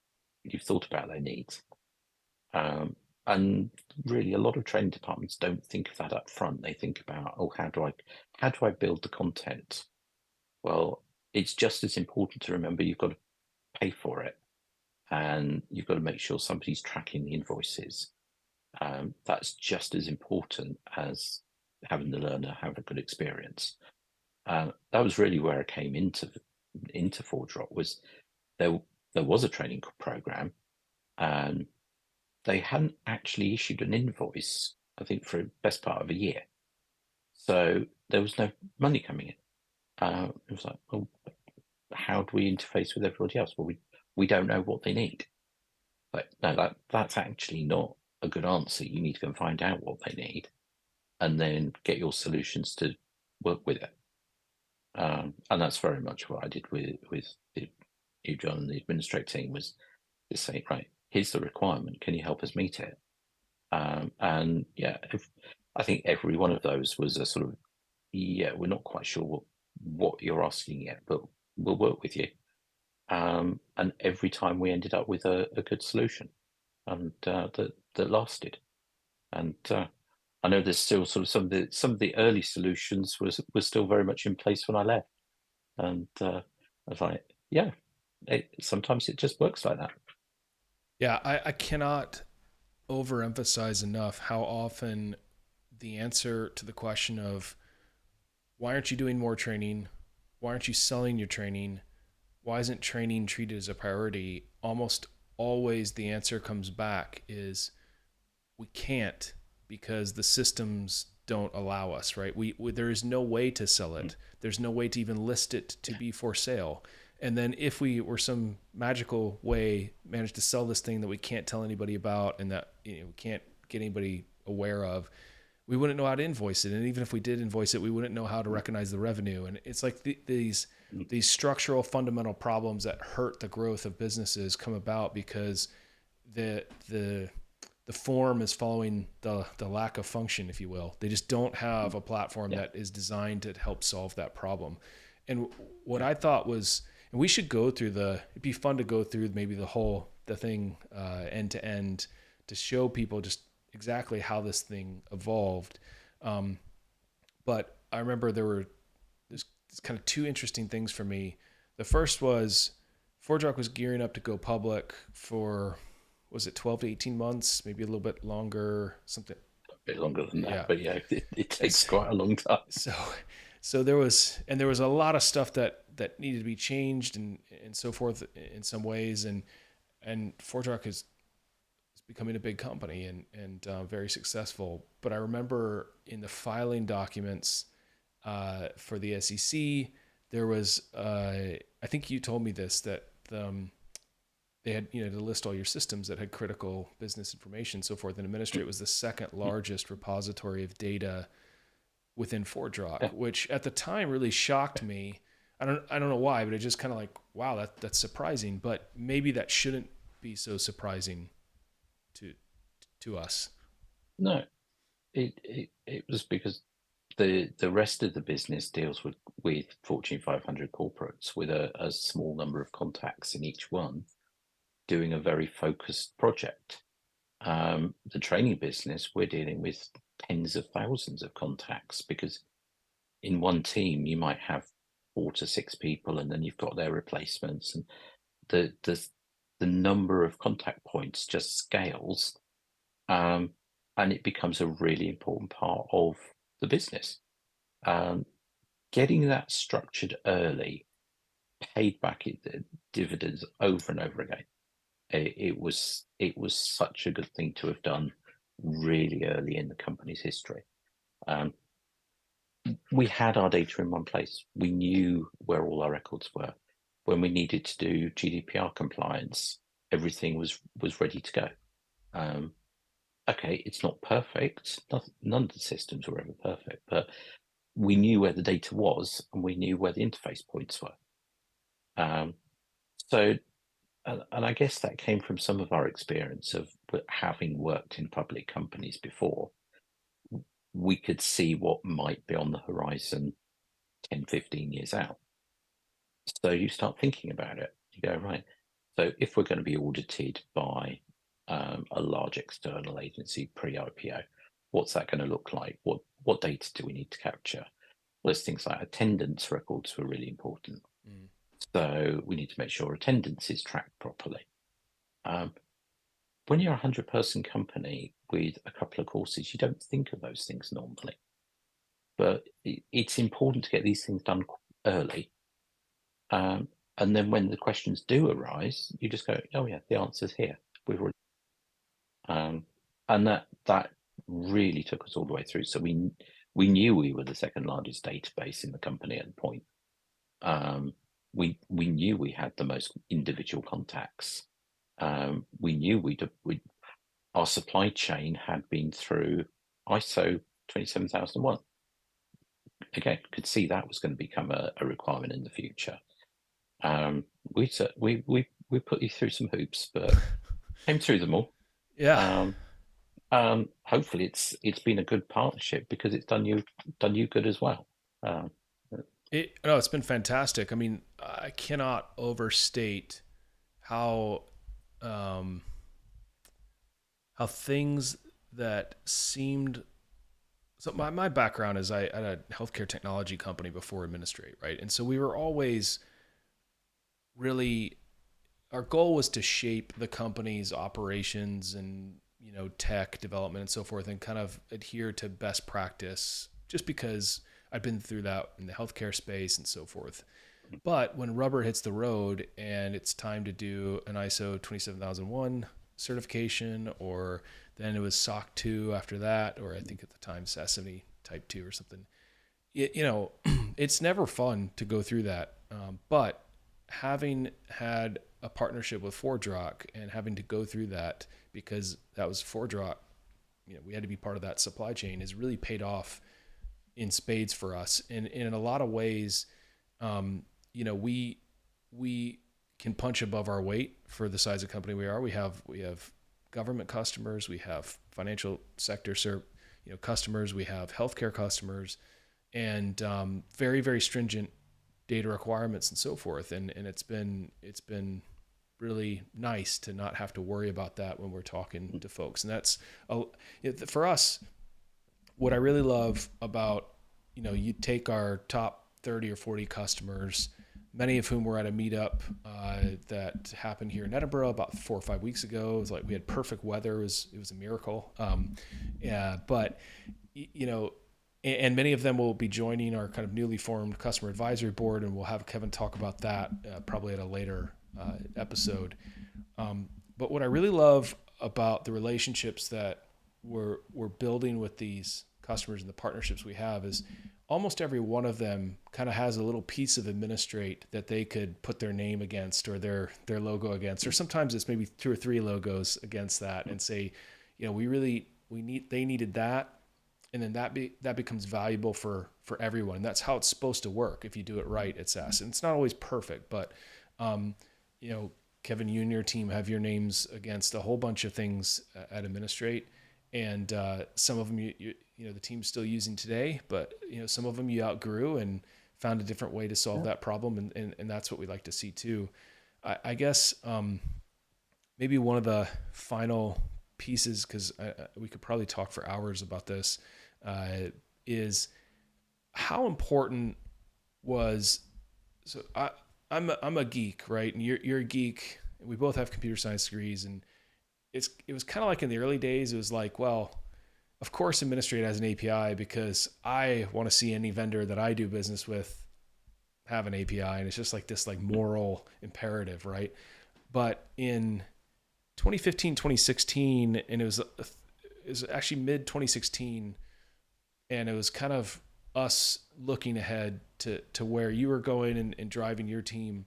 B: You've thought about their needs. And really, a lot of training departments don't think of that up front. They think about, oh, how do I build the content? Well, it's just as important to remember you've got to pay for it, and you've got to make sure somebody's tracking the invoices. That's just as important as having the learner have a good experience. That was really where I came into ForgeRock. Was there there was a training program, and they hadn't actually issued an invoice, I think, for the best part of a year. So there was no money coming in. It was like, well, how do we interface with everybody else? Well, we don't know what they need. Like, no, that's actually not a good answer. You need to go and find out what they need, and then get your solutions to work with it. And that's very much what I did with you, John, and the Administrate team, was to say, right, here's the requirement. Can you help us meet it? And yeah, I think every one of those was a sort of, yeah, we're not quite sure what you're asking yet, but we'll work with you. And every time we ended up with a good solution, and that lasted. And I know there's still sort of some of the early solutions was still very much in place when I left. And I was like, yeah, sometimes it just works like that.
A: Yeah, I cannot overemphasize enough how often the answer to the question of why aren't you doing more training? Why aren't you selling your training? Why isn't training treated as a priority? Almost always the answer comes back is we can't because the systems don't allow us, right? There is no way to sell it. There's no way to even list it to be for sale. And then if we were some magical way managed to sell this thing that we can't tell anybody about and that we can't get anybody aware of, we wouldn't know how to invoice it. And even if we did invoice it, we wouldn't know how to recognize the revenue. And it's like these structural fundamental problems that hurt the growth of businesses come about because the the form is following the lack of function, if you will. They just don't have a platform
B: Yeah,
A: that is designed to help solve that problem. And what
B: yeah,
A: I thought was, and we should go through it'd be fun to go through maybe the thing end to end to show people just exactly how this thing evolved. Um, but I remember there's kind of two interesting things for me. The first was ForgeRock was gearing up to go public for, was it 12 to 18 months, maybe a little bit longer, something.
B: a bit longer than that,
A: Yeah.
B: but yeah, it takes
A: It's,
B: quite a long time.
A: so, so there was a lot of stuff that needed to be changed and so forth in some ways. And ForgeRock is becoming a big company and very successful. But I remember in the filing documents for the SEC, there was I think you told me this, that they had to list all your systems that had critical business information and so forth. And Administrate was the second largest repository of data within ForgeRock,
B: Yeah,
A: which at the time really shocked me. I don't know why, but it just kind of like, wow, that's surprising. But maybe that shouldn't be so surprising to to us.
B: no, it was because the rest of the business deals with Fortune 500 corporates with a small number of contacts in each one, doing a very focused project. The training business, we're dealing with tens of thousands of contacts, because in one team you might have 4 to 6 people, and then you've got their replacements, and the the the number of contact points just scales, um, and it becomes a really important part of the business. Um, Getting that structured early paid back dividends over and over again. It was such a good thing to have done really early in the company's history. Um, we had our data in one place. We knew where all our records were. When we needed to do GDPR compliance, everything was ready to go. Okay, it's not perfect. None of the systems were ever perfect, but we knew where the data was and we knew where the interface points were. Um, so, and I guess that came from some of our experience of having worked in public companies before. We could see what might be on the horizon 10, 15 years out. So you start thinking about it. You go, right. So if we're going to be audited by a large external agency pre-IPO, what's that going to look like? What data do we need to capture? Well, there's things like attendance records were really important.
A: Mm.
B: So we need to make sure attendance is tracked properly. When you're a 100-person company with a couple of courses, you don't think of those things normally. But it's important to get these things done early. And then when the questions do arise, you just go, oh yeah, the answer's here. We've already, and that really took us all the way through. So we knew we were the second largest database in the company at the point. We knew we had the most individual contacts. We knew our supply chain had been through ISO 27001. Again, could see that was going to become a requirement in the future. We put you through some hoops, but came through them all.
A: Yeah.
B: Hopefully it's been a good partnership because it's done you good as well. Um,
A: It's been fantastic. I mean, I cannot overstate how um, how things that seemed. So my background is I had a healthcare technology company before Administrate, right? And so we were always really, our goal was to shape the company's operations and, tech development and so forth, and kind of adhere to best practice, just because I've been through that in the healthcare space and so forth. But when rubber hits the road and it's time to do an ISO 27001 certification, or then it was SOC 2 after that, or I think at the time SAS 70 type 2 or something, it's never fun to go through that. But having had a partnership with ForgeRock and having to go through that, because that was ForgeRock, we had to be part of that supply chain, has really paid off in spades for us. And in a lot of ways, we can punch above our weight for the size of company we are. We have government customers, we have financial sector customers, we have healthcare customers, and very, very stringent data requirements and so forth. And it's been really nice to not have to worry about that when we're talking to folks. And that's for us, what I really love about, you take our top 30 or 40 customers, many of whom were at a meetup that happened here in Edinburgh about 4 or 5 weeks ago. It was like we had perfect weather. It was a miracle. But and many of them will be joining our kind of newly formed customer advisory board, and we'll have Kevin talk about that probably at a later episode. But what I really love about the relationships that we're building with these customers and the partnerships we have is almost every one of them kind of has a little piece of Administrate that they could put their name against, or their logo against, or sometimes it's maybe 2 or 3 logos against that, and say, they needed that. And then that becomes valuable for everyone. And that's how it's supposed to work if you do it right at SAS. And it's not always perfect, but Kevin, you and your team have your names against a whole bunch of things at Administrate, and some of them the team's still using today, but some of them you outgrew and found a different way to solve that problem, and that's what we like to see too. I guess maybe one of the final pieces, because we could probably talk for hours about this, is how important was. So I'm a geek, right? And you're a geek. We both have computer science degrees, and it was kind of like in the early days. It was like, well, of course, Administrate has an API because I want to see any vendor that I do business with have an API, and it's just like this moral imperative, right? But in 2015, 2016, and it was actually mid 2016, and it was kind of us looking ahead to where you were going and driving your team,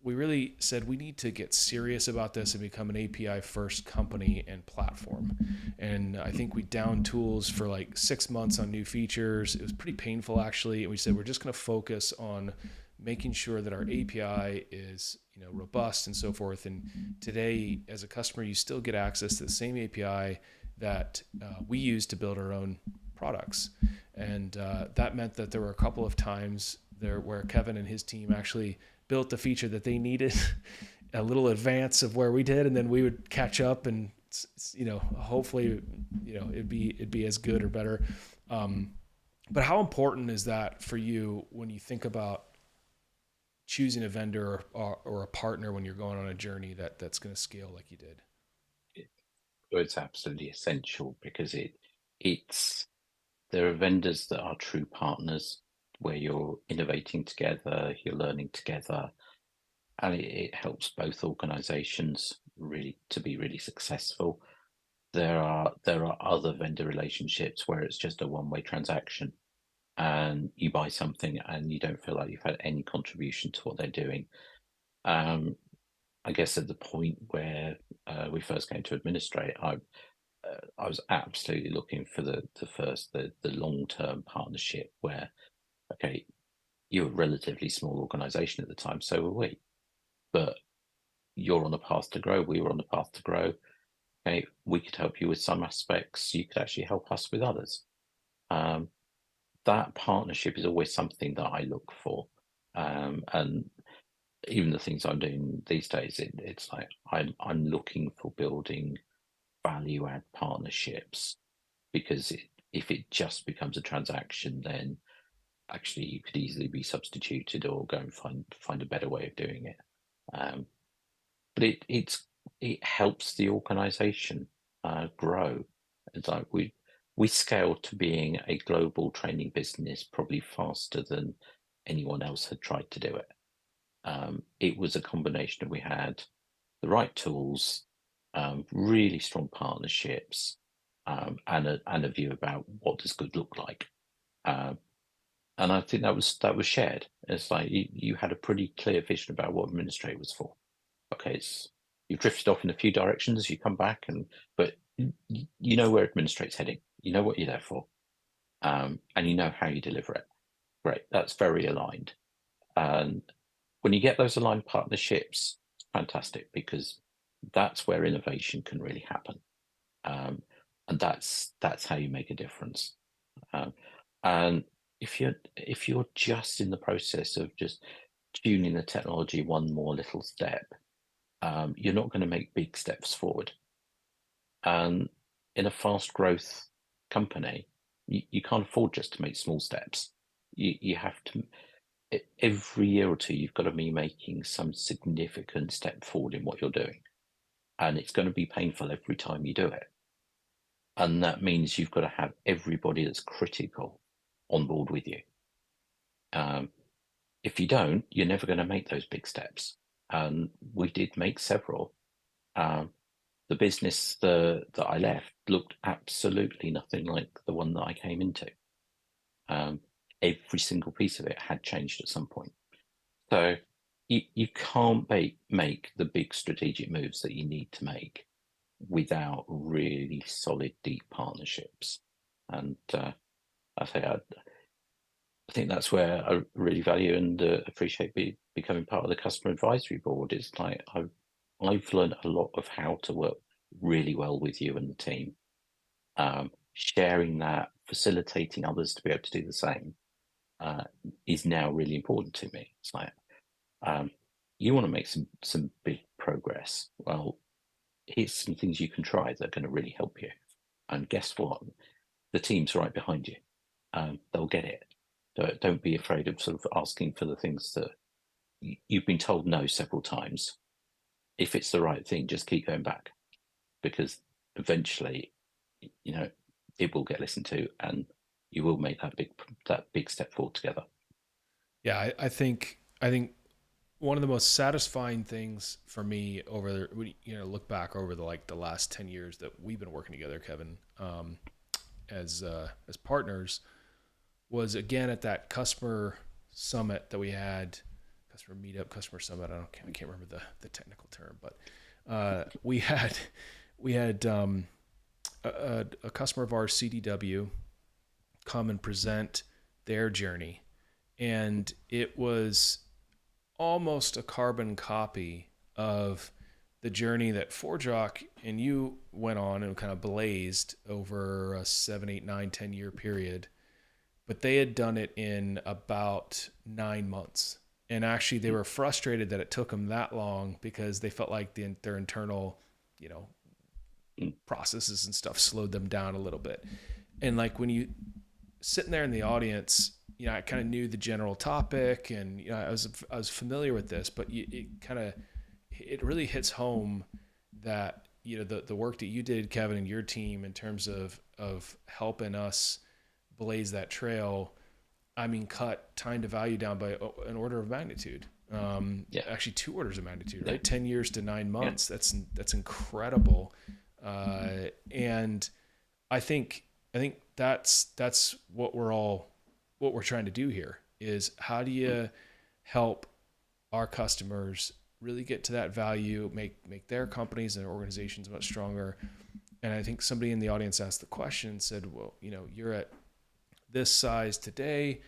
A: we really said we need to get serious about this and become an API first company and platform. And I think we downed tools for like 6 months on new features. It was pretty painful actually. And we said we're just going to focus on making sure that our API is, robust and so forth. And today, as a customer, you still get access to the same API that we use to build our own products. And that meant that there were a couple of times there where Kevin and his team actually built the feature that they needed a little advance of where we did, and then we would catch up and hopefully it'd be as good or better. But how important is that for you when you think about choosing a vendor or a partner when you're going on a journey that's going to scale like you did?
B: It's absolutely essential because it's there are vendors that are true partners where you're innovating together, you're learning together, and it helps both organizations really to be really successful. There are other vendor relationships where it's just a one-way transaction and you buy something and you don't feel like you've had any contribution to what they're doing. Um, I guess at the point where we first came to Administrate, I was absolutely looking for the long-term partnership where, okay, you're a relatively small organization at the time, so were we, but you're on a path to grow. We were on the path to grow. Okay, we could help you with some aspects. You could actually help us with others. Um, that partnership is always something that I look for. And even the things I'm doing these days, it's like I'm looking for building value add partnerships because if it just becomes a transaction, then actually you could easily be substituted or go and find a better way of doing it. Um, but it helps the organization grow. It's like we scaled to being a global training business probably faster than anyone else had tried to do it. It was a combination of we had the right tools, really strong partnerships, and a view about what does good look like. Um, and I think that was shared. It's like you had a pretty clear vision about what Administrate was for. Okay, you've drifted off in a few directions. You come back, but you know where Administrate's heading. You know what you're there for, and you know how you deliver it. Great, that's very aligned. And when you get those aligned partnerships, it's fantastic because that's where innovation can really happen, and that's how you make a difference. Um, and if you're just in the process of just tuning the technology one more little step, you're not going to make big steps forward. And in a fast growth company, you can't afford just to make small steps. You have to every year or two you've got to be making some significant step forward in what you're doing, and it's going to be painful every time you do it. And that means you've got to have everybody that's critical on board with you. Um, if you don't, you're never going to make those big steps. And we did make several. Um, the business that I left looked absolutely nothing like the one that I came into. Um, every single piece of it had changed at some point. So you can't make the big strategic moves that you need to make without really solid, deep partnerships. And I think that's where I really value and appreciate becoming part of the customer advisory board. It's like I've learned a lot of how to work really well with you and the team. Sharing that, facilitating others to be able to do the same is now really important to me. It's like you want to make some big progress. Well, here's some things you can try that are going to really help you. And guess what? The team's right behind you. They'll get it. Don't be afraid of sort of asking for the things that you've been told no several times. If it's the right thing, just keep going back because eventually, it will get listened to, and you will make that big step forward together.
A: Yeah, I think one of the most satisfying things for me look back over the last 10 years that we've been working together, Kevin, as partners, was again at that customer summit that we had, customer meetup, customer summit. I can't remember the technical term, but we had a customer of ours, CDW, come and present their journey, and it was almost a carbon copy of the journey that ForgeRock and you went on and kind of blazed over a 7, 8, 9, 10 year period. But they had done it in about 9 months. And actually they were frustrated that it took them that long because they felt like their internal, you know, processes and stuff slowed them down a little bit. And like when you sitting there in the audience, you know, I kind of knew the general topic, and you know, I was familiar with this, but it really hits home that, you know, the work that you did, Kevin, and your team in terms of helping us blaze that trail. I mean, cut time to value down by an order of magnitude. Actually 2 orders of magnitude, right? 10 years to 9 months. That's incredible. And I think that's what we're trying to do here is how do you help our customers really get to that value, make their companies and their organizations much stronger. And I think somebody in the audience asked the question, said, well, you know, you're at this size today,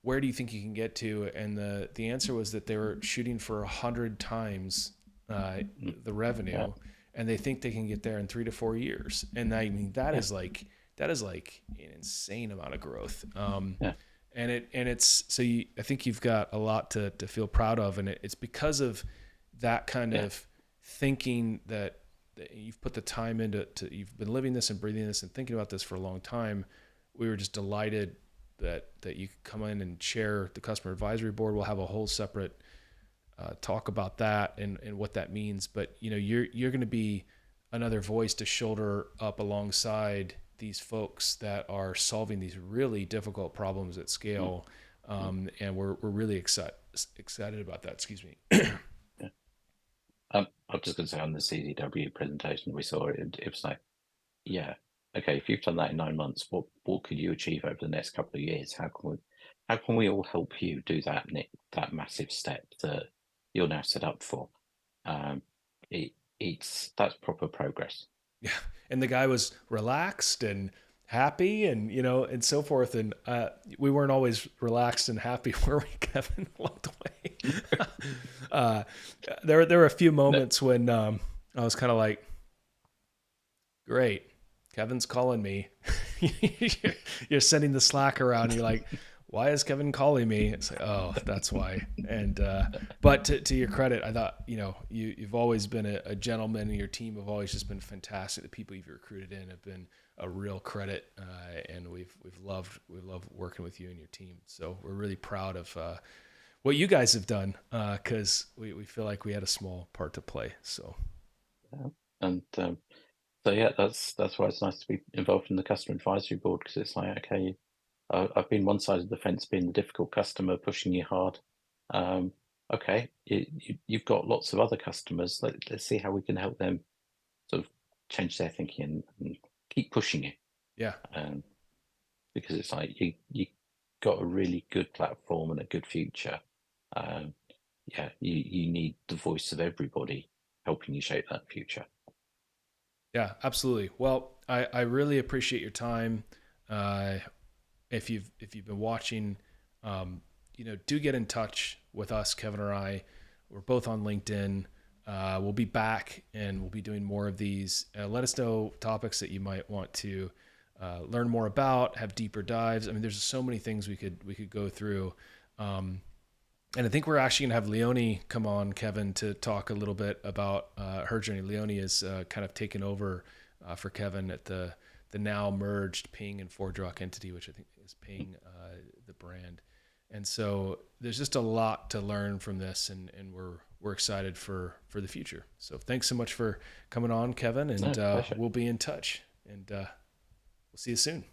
A: where do you think you can get to? And the answer was that they were shooting for 100 times the revenue, and they think they can get there in 3 to 4 years. And I mean, that is like an insane amount of growth. And it's, so I think you've got a lot to feel proud of. And it's because of that kind of thinking that you've put the time into, you've been living this and breathing this and thinking about this for a long time. We were just delighted that you could come in and share the customer advisory board. We'll have a whole separate talk about that and what that means. But you know, you're going to be another voice to shoulder up alongside these folks that are solving these really difficult problems at scale. And we're really excited about that. Excuse me.
B: I'm just going to say on the CDW presentation we saw, it was like, yeah, okay, if you've done that in 9 months, what could you achieve over the next couple of years? How can we all help you do that massive step that you're now set up for? That's proper progress.
A: Yeah. And the guy was relaxed and happy and, you know, and so forth. And we weren't always relaxed and happy, were we, Kevin, along the way? There were a few moments when I was kind of like, great, Kevin's calling me. You're sending the Slack around. You're like, why is Kevin calling me? It's like, oh, that's why. And but to your credit, I thought, you know, you've always been a gentleman, and your team have always just been fantastic. The people you've recruited in have been a real credit, and we've loved working with you and your team. So we're really proud of what you guys have done, because we feel like we had a small part to play. So
B: and so yeah, that's why it's nice to be involved in the customer advisory board, because it's like, okay, I've been one side of the fence, being the difficult customer, pushing you hard. Okay, you've got lots of other customers. Let's see how we can help them sort of change their thinking and keep pushing you.
A: Yeah.
B: Because it's like you got a really good platform and a good future. You need the voice of everybody helping you shape that future.
A: Yeah, absolutely. Well, I really appreciate your time. If you've been watching, you know, do get in touch with us, Kevin or I. We're both on LinkedIn. We'll be back and we'll be doing more of these. Let us know topics that you might want to learn more about, have deeper dives. I mean, there's so many things we could go through. And I think we're actually gonna have Leonie come on, Kevin, to talk a little bit about her journey. Leonie is kind of taken over for Kevin at the now merged Ping and ForgeRock entity, which I think is Ping, the brand. And so there's just a lot to learn from this, and we're excited for the future. So thanks so much for coming on, Kevin, and we'll be in touch, and we'll see you soon.